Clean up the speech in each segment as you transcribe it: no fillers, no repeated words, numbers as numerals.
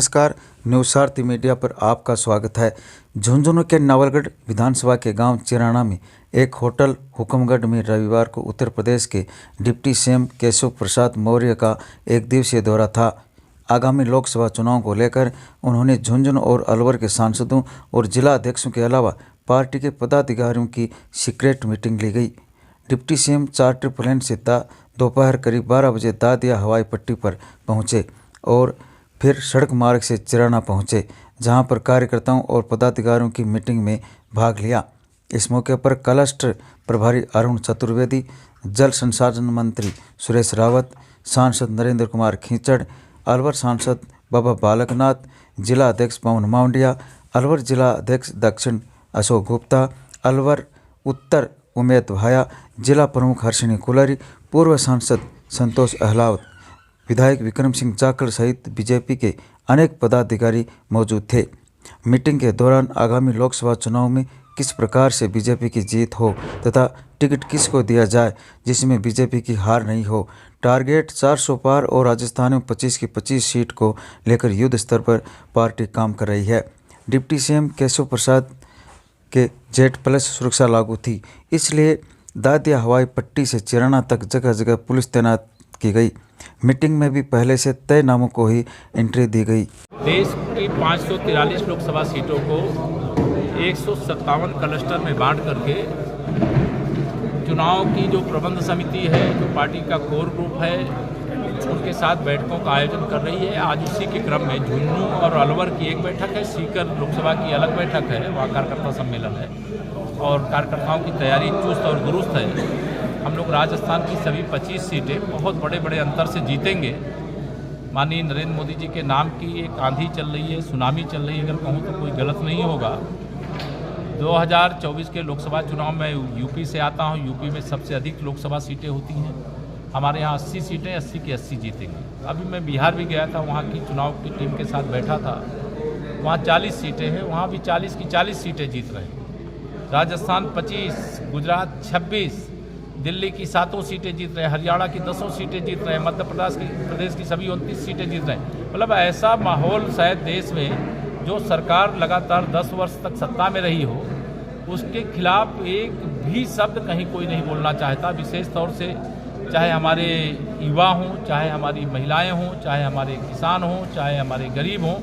नमस्कार, न्यूज़ारती मीडिया पर आपका स्वागत है। झुंझुनू के नवलगढ़ विधानसभा के गांव चिराना में एक होटल हुकमगढ़ में रविवार को उत्तर प्रदेश के डिप्टी सीएम केशव प्रसाद मौर्य का एक दिवसीय दौरा था। आगामी लोकसभा चुनाव को लेकर उन्होंने झुंझुनू और अलवर के सांसदों और जिला अध्यक्षों के अलावा पार्टी के पदाधिकारियों की सीक्रेट मीटिंग ली गई। डिप्टी सीएम चार्टर प्लेन से दोपहर करीब 12 बजे दादिया हवाई पट्टी पर पहुंचे और फिर सड़क मार्ग से चिराना पहुंचे, जहां पर कार्यकर्ताओं और पदाधिकारियों की मीटिंग में भाग लिया। इस मौके पर क्लस्टर प्रभारी अरुण चतुर्वेदी, जल संसाधन मंत्री सुरेश रावत, सांसद नरेंद्र कुमार खींचड़, अलवर सांसद बाबा बालकनाथ, जिला अध्यक्ष पवन मावंडिया, अलवर जिला अध्यक्ष दक्षिण अशोक गुप्ता, अलवर उत्तर उमेद भाया, जिला प्रमुख हर्षिनी कुलरी, पूर्व सांसद संतोष अहलावत, विधायक विक्रम सिंह जाखड़ सहित बीजेपी के अनेक पदाधिकारी मौजूद थे। मीटिंग के दौरान आगामी लोकसभा चुनाव में किस प्रकार से बीजेपी की जीत हो तथा टिकट किसको दिया जाए जिसमें बीजेपी की हार नहीं हो, टारगेट 400 पार और राजस्थान में 25 की 25 सीट को लेकर युद्ध स्तर पर पार्टी काम कर रही है। डिप्टी सीएम केशव प्रसाद के जेट प्लस सुरक्षा लागू थी, इसलिए दादिया हवाई पट्टी से चिराना तक जगह जगह पुलिस तैनात की गई। मीटिंग में भी पहले से तय नामों को ही एंट्री दी गई। देश की 543 लोकसभा सीटों को 157 क्लस्टर में बांट करके चुनाव की जो प्रबंध समिति है, जो पार्टी का कोर ग्रुप है, उनके साथ बैठकों का आयोजन कर रही है। आज उसी के क्रम में झुंझुनू और अलवर की एक बैठक है, सीकर लोकसभा की अलग बैठक है, वहाँ कार्यकर्ता सम्मेलन है और कार्यकर्ताओं की तैयारी चुस्त और दुरुस्त है। हम लोग राजस्थान की सभी 25 सीटें बहुत बड़े बड़े अंतर से जीतेंगे। माननीय नरेंद्र मोदी जी के नाम की एक आंधी चल रही है, सुनामी चल रही है, अगर कहूँ तो कोई गलत नहीं होगा। 2024 के लोकसभा चुनाव में यूपी से आता हूँ, यूपी में सबसे अधिक लोकसभा सीटें होती हैं। हमारे यहाँ 80 सीटें, 80 की 80 जीतेंगे। अभी मैं बिहार भी गया था, वहाँ की चुनाव की टीम के साथ बैठा था, वहाँ 40 सीटें हैं, वहाँ भी 40 की 40 सीटें जीत रहे हैं। राजस्थान 25, गुजरात 26, दिल्ली की 7 सीटें जीत रहे हैं, हरियाणा की 10 सीटें जीत रहे हैं, मध्य प्रदेश की सभी 29 सीटें जीत रहे हैं। मतलब ऐसा माहौल शायद देश में जो सरकार लगातार 10 वर्ष तक सत्ता में रही हो, उसके खिलाफ एक भी शब्द कहीं कोई नहीं बोलना चाहता। विशेष तौर से चाहे हमारे युवा हों, चाहे हमारी महिलाएं हों, चाहे हमारे किसान हों, चाहे हमारे गरीब हों,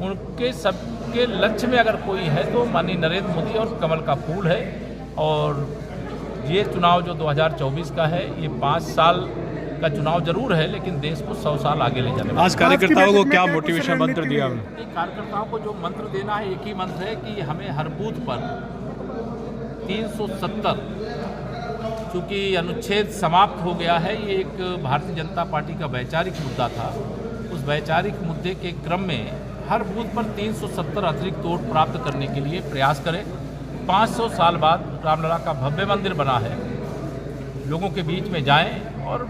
उनके सबके लक्ष्य में अगर कोई है तो माननीय नरेंद्र मोदी और कमल का फूल है। और ये चुनाव जो 2024 का है, ये 5 साल का चुनाव जरूर है, लेकिन देश को 100 साल आगे ले जाने। आज कार्यकर्ताओं को क्या मोटिवेशन मंत्र दिया आपने? कार्यकर्ताओं को जो मंत्र देना है, एक ही मंत्र है कि हमें हर बूथ पर 370, चूँकि अनुच्छेद समाप्त हो गया है, ये एक भारतीय जनता पार्टी का वैचारिक मुद्दा था। उस वैचारिक मुद्दे के क्रम में हर बूथ पर 370 अतिरिक्त वोट प्राप्त करने के लिए प्रयास करें। 500 साल बाद रामलला का भव्य मंदिर बना है, लोगों के बीच में जाएं और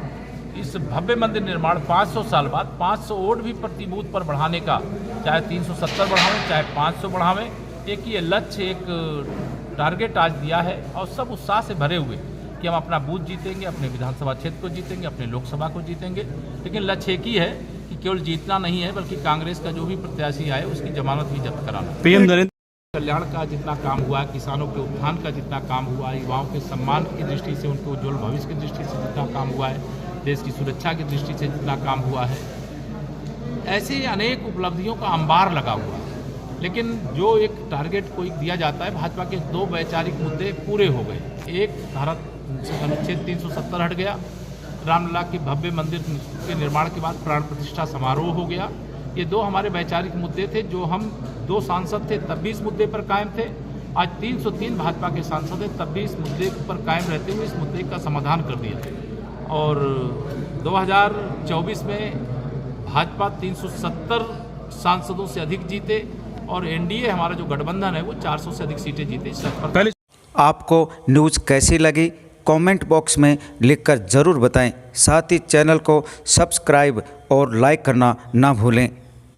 इस भव्य मंदिर निर्माण 500 साल बाद 500 वोट भी प्रति बूथ पर बढ़ाने का, चाहे 370 बढ़ावें, चाहे 500 बढ़ावें, एक ये लक्ष्य, एक टारगेट आज दिया है और सब उत्साह से भरे हुए कि हम अपना बूथ जीतेंगे, अपने विधानसभा क्षेत्र को जीतेंगे, अपने लोकसभा को जीतेंगे। लेकिन लक्ष्य एक ही है कि केवल जीतना नहीं है, बल्कि कांग्रेस का जो भी प्रत्याशी आए उसकी जमानत भी जब्त कराना। पीएम नरेंद्र कल्याण का जितना काम हुआ, किसानों के उत्थान का जितना काम हुआ, युवाओं के सम्मान की दृष्टि से, उनके उज्ज्वल भविष्य की दृष्टि से जितना काम हुआ है, देश की सुरक्षा की दृष्टि से जितना काम हुआ है, ऐसे अनेक उपलब्धियों का अंबार लगा हुआ है। लेकिन जो एक टारगेट कोई दिया जाता है, भाजपा के 2 वैचारिक मुद्दे पूरे हो गए। एक, अनुच्छेद 370 हट गया, रामलला के भव्य मंदिर के निर्माण के बाद प्राण प्रतिष्ठा समारोह हो गया। ये 2 हमारे वैचारिक मुद्दे थे, जो हम 2 सांसद थे तब भी इस मुद्दे पर कायम थे। आज 303 भाजपा के सांसद हैं, तब भी इस मुद्दे पर कायम रहते हुए इस मुद्दे का समाधान कर दिया। और 2024 में भाजपा 370 सांसदों से अधिक जीते और एनडीए हमारा जो गठबंधन है वो 400 से अधिक सीटें जीते। आपको न्यूज़ कैसी लगी कमेंट बॉक्स में लिखकर ज़रूर बताएं। साथ ही चैनल को सब्सक्राइब और लाइक करना ना भूलें।